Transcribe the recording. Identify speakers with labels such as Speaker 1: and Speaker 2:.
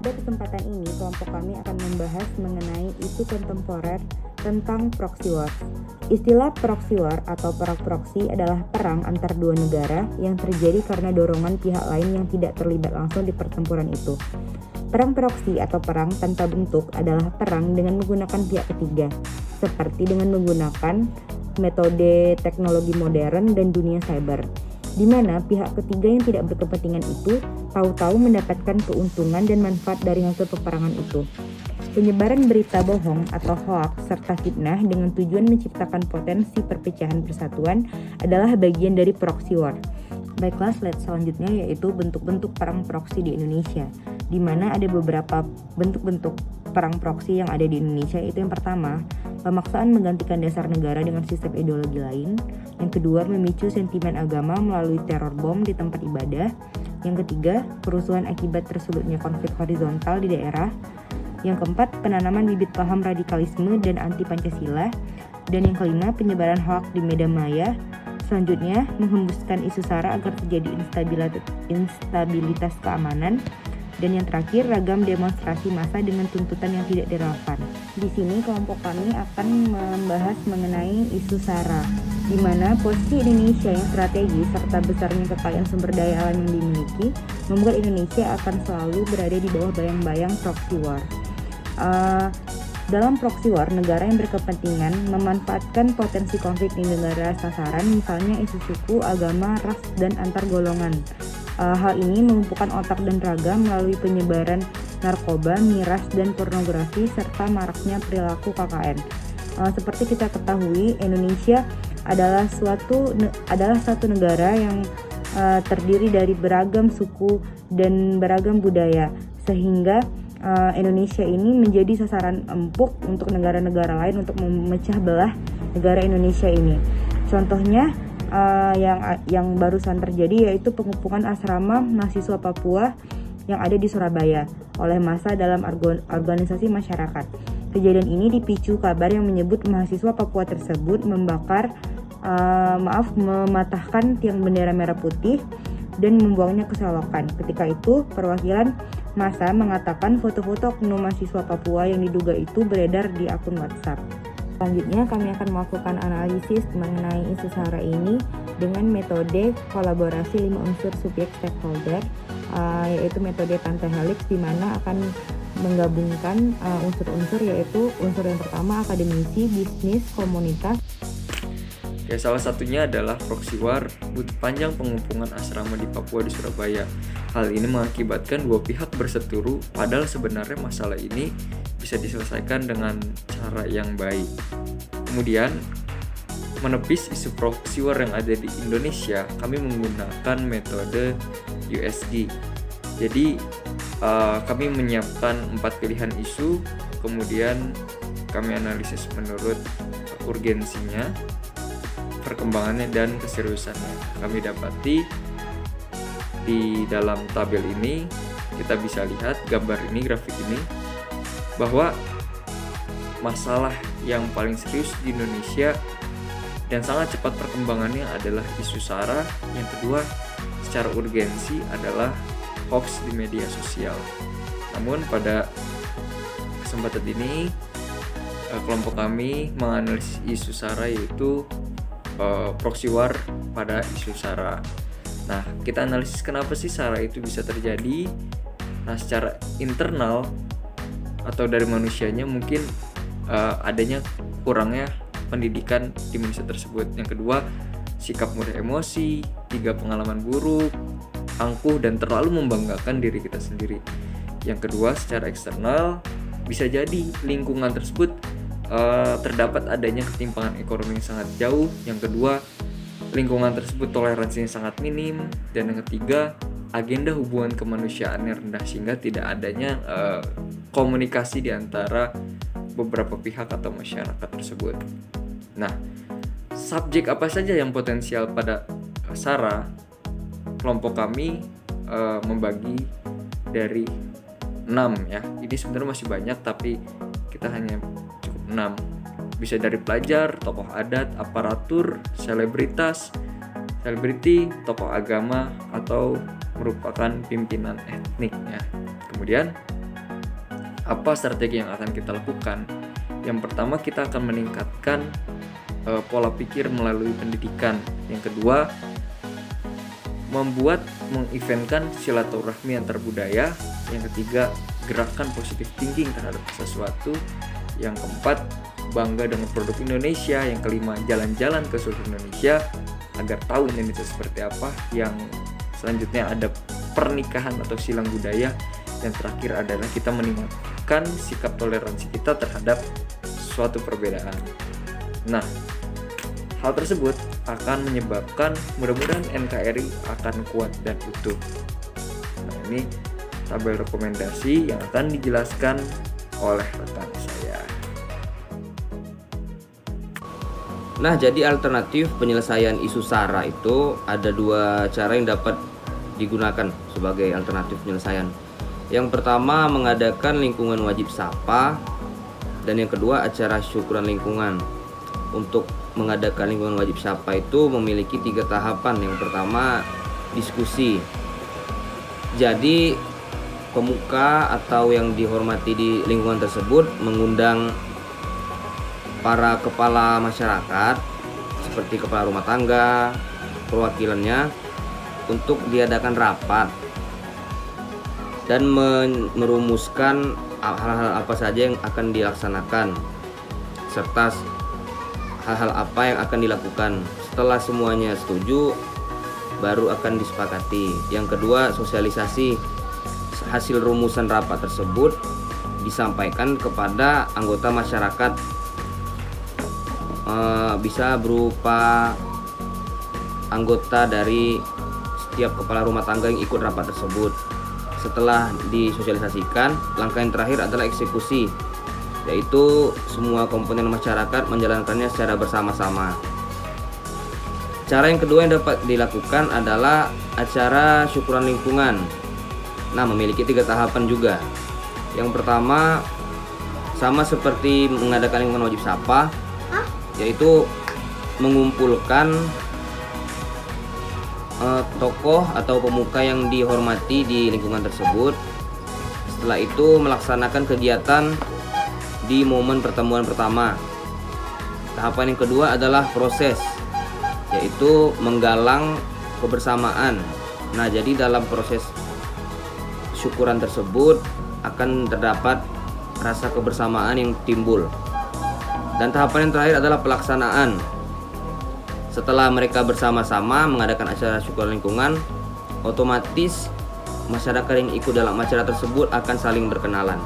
Speaker 1: Pada kesempatan ini, kelompok kami akan membahas mengenai isu kontemporer tentang proxy war. Istilah proxy war atau perang proksi adalah perang antar dua negara yang terjadi karena dorongan pihak lain yang tidak terlibat langsung di pertempuran itu. Perang proksi atau perang tanpa bentuk adalah perang dengan menggunakan pihak ketiga, seperti dengan menggunakan metode teknologi modern dan dunia cyber, di mana pihak ketiga yang tidak berkepentingan itu tahu-tahu mendapatkan keuntungan dan manfaat dari hasil peperangan itu. Penyebaran berita bohong atau hoax serta fitnah dengan tujuan menciptakan potensi perpecahan persatuan adalah bagian dari proxy war. Baiklah, slide selanjutnya yaitu bentuk-bentuk perang proksi di Indonesia, di mana ada beberapa bentuk-bentuk perang proksi yang ada di Indonesia. Itu yang pertama, pemaksaan menggantikan dasar negara dengan sistem ideologi lain. Yang kedua, memicu sentimen agama melalui teror bom di tempat ibadah. Yang ketiga, kerusuhan akibat tersulutnya konflik horizontal di daerah. Yang keempat, penanaman bibit paham radikalisme dan anti Pancasila. Dan yang kelima, penyebaran hoaks di media maya. Selanjutnya, menghembuskan isu SARA agar terjadi instabilitas keamanan. Dan yang terakhir, ragam demonstrasi massa dengan tuntutan yang tidak relevan. Di sini kelompok kami akan membahas mengenai isu SARA, di mana posisi Indonesia yang strategis serta besarnya kekayaan sumber daya alam yang dimiliki membuat Indonesia akan selalu berada di bawah bayang-bayang proxy war. Dalam proxy war, negara yang berkepentingan memanfaatkan potensi konflik di negara sasaran, misalnya isu suku, agama, ras, dan antar golongan. Hal ini melumpuhkan otak dan raga melalui penyebaran narkoba, miras, dan pornografi, serta maraknya perilaku KKN. Seperti kita ketahui, Indonesia adalah satu negara yang terdiri dari beragam suku dan beragam budaya, sehingga Indonesia ini menjadi sasaran empuk untuk negara-negara lain untuk memecah belah negara Indonesia ini. Contohnya yang barusan terjadi yaitu pengepungan asrama mahasiswa Papua yang ada di Surabaya oleh massa dalam organisasi masyarakat. Kejadian ini dipicu kabar yang menyebut mahasiswa Papua tersebut mematahkan tiang bendera merah putih dan membuangnya ke selokan. Ketika itu, perwakilan massa mengatakan foto-foto oknum mahasiswa Papua yang diduga itu beredar di akun WhatsApp. Selanjutnya, kami akan melakukan analisis mengenai isu SARA ini dengan metode kolaborasi 5 unsur subjek stakeholder, yaitu metode pentahelix, di mana akan menggabungkan unsur-unsur, yaitu unsur yang pertama akademisi, bisnis, komunitas.
Speaker 2: Ya, salah satunya adalah proxy war, buntut panjang pengepungan asrama di Papua di Surabaya. Hal ini mengakibatkan dua pihak berseteru, padahal sebenarnya masalah ini bisa diselesaikan dengan cara yang baik. Kemudian, menepis isu proxy war yang ada di Indonesia, kami menggunakan metode USG. Jadi, kami menyiapkan 4 pilihan isu, kemudian kami analisis menurut urgensinya, perkembangannya, dan keseriusannya. Kami dapati di dalam tabel ini, kita bisa lihat gambar ini, grafik ini, bahwa masalah yang paling serius di Indonesia dan sangat cepat perkembangannya adalah isu SARA. Yang kedua, secara urgensi adalah hoax di media sosial. Namun pada kesempatan ini, kelompok kami menganalisis isu SARA, yaitu proxy war pada isu SARA. Nah, kita analisis kenapa sih SARA itu bisa terjadi. Nah, secara internal atau dari manusianya mungkin adanya kurangnya pendidikan di manusia tersebut. Yang kedua, sikap mudah emosi. 3, pengalaman buruk, angkuh, dan terlalu membanggakan diri kita sendiri. Yang kedua, secara eksternal bisa jadi lingkungan tersebut terdapat adanya ketimpangan ekonomi yang sangat jauh. Yang kedua, lingkungan tersebut toleransinya sangat minim. Dan yang ketiga, agenda hubungan kemanusiaan yang rendah, sehingga tidak adanya komunikasi di antara beberapa pihak atau masyarakat tersebut. Nah, subjek apa saja yang potensial pada SARA? Kelompok kami membagi dari 6 ya. Ini sebenarnya masih banyak, tapi kita hanya cukup 6. Bisa dari pelajar, tokoh adat, aparatur, selebriti, tokoh agama, atau merupakan pimpinan etnik ya. Kemudian Apa strategi yang akan kita lakukan? Yang pertama, kita akan meningkatkan pola pikir melalui pendidikan. Yang kedua, mengeventkan silaturahmi antar budaya. Yang ketiga, gerakan positive thinking terhadap sesuatu. Yang keempat, bangga dengan produk Indonesia. Yang kelima, jalan-jalan ke seluruh Indonesia agar tahu Indonesia seperti apa. Yang selanjutnya ada pernikahan atau silang budaya. Yang terakhir adalah kita meningkatkan sikap toleransi kita terhadap suatu perbedaan. Nah, hal tersebut akan menyebabkan mudah-mudahan NKRI akan kuat dan utuh. Nah, ini tabel rekomendasi yang akan dijelaskan oleh rekan saya.
Speaker 3: Nah, jadi alternatif penyelesaian isu SARA itu ada dua cara yang dapat digunakan sebagai alternatif penyelesaian. Yang pertama, mengadakan lingkungan wajib sapa, dan yang kedua, acara syukuran lingkungan. Untuk mengadakan lingkungan wajib sapa itu memiliki 3 tahapan. Yang pertama, diskusi. Jadi pemuka atau yang dihormati di lingkungan tersebut mengundang para kepala masyarakat seperti kepala rumah tangga, perwakilannya untuk diadakan rapat dan merumuskan hal-hal apa saja yang akan dilaksanakan serta hal-hal apa yang akan dilakukan. Setelah semuanya setuju, baru akan disepakati. Yang kedua, sosialisasi. Hasil rumusan rapat tersebut disampaikan kepada anggota masyarakat, bisa berupa anggota dari setiap kepala rumah tangga yang ikut rapat tersebut. Setelah disosialisasikan, langkah yang terakhir adalah eksekusi, yaitu semua komponen masyarakat menjalankannya secara bersama-sama. Cara yang kedua yang dapat dilakukan adalah acara syukuran lingkungan. Nah, memiliki 3 tahapan juga. Yang pertama, sama seperti mengadakan lingkungan wajib sapa, yaitu mengumpulkan tokoh atau pemuka yang dihormati di lingkungan tersebut. Setelah itu melaksanakan kegiatan di momen pertemuan pertama. Tahapan yang kedua adalah proses, yaitu menggalang kebersamaan. Nah, jadi dalam proses syukuran tersebut akan terdapat rasa kebersamaan yang timbul. Dan tahapan yang terakhir adalah pelaksanaan. Setelah mereka bersama-sama mengadakan acara syukuran lingkungan, otomatis masyarakat yang ikut dalam acara tersebut akan saling berkenalan.